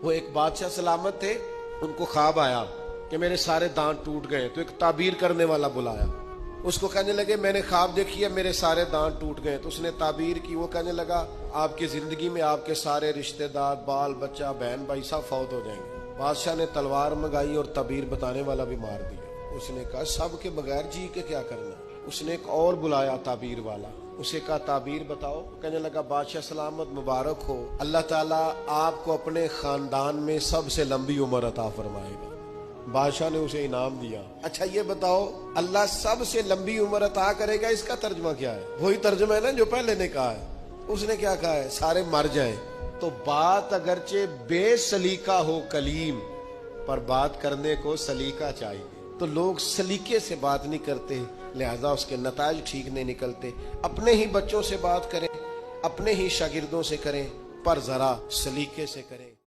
وہ ایک بادشاہ سلامت تھے، ان کو خواب آیا کہ میرے سارے دانت ٹوٹ گئے، تو ایک تعبیر کرنے والا بلایا، اس کو کہنے لگے میں نے خواب دیکھی ہے میرے سارے دانت ٹوٹ گئے، تو اس نے تعبیر کی، وہ کہنے لگا آپ کی زندگی میں آپ کے سارے رشتہ دار، بال بچہ، بہن بھائی سب فوت ہو جائیں گے۔ بادشاہ نے تلوار منگائی اور تعبیر بتانے والا بھی مار دیا۔ اس نے کہا سب کے بغیر جی کے کیا کرنا۔ اس نے ایک اور بلایا تعبیر والا، اسے کہا تعبیر بتاؤ، کہنے لگا بادشاہ سلامت مبارک ہو، اللہ تعالیٰ آپ کو اپنے خاندان میں سب سے لمبی عمر عطا فرمائے گا۔ بادشاہ نے اسے انعام دیا۔ اچھا یہ بتاؤ اللہ سب سے لمبی عمر عطا کرے گا، اس کا ترجمہ کیا ہے؟ وہی ترجمہ ہے نا جو پہلے نے کہا ہے۔ اس نے کیا کہا ہے؟ سارے مر جائیں۔ تو بات اگرچہ بے سلیقہ ہو کلیم، پر بات کرنے کو سلیقہ چاہیے۔ تو لوگ سلیقے سے بات نہیں کرتے، لہذا اس کے نتائج ٹھیک نہیں نکلتے۔ اپنے ہی بچوں سے بات کریں، اپنے ہی شاگردوں سے کریں، پر ذرا سلیقے سے کریں۔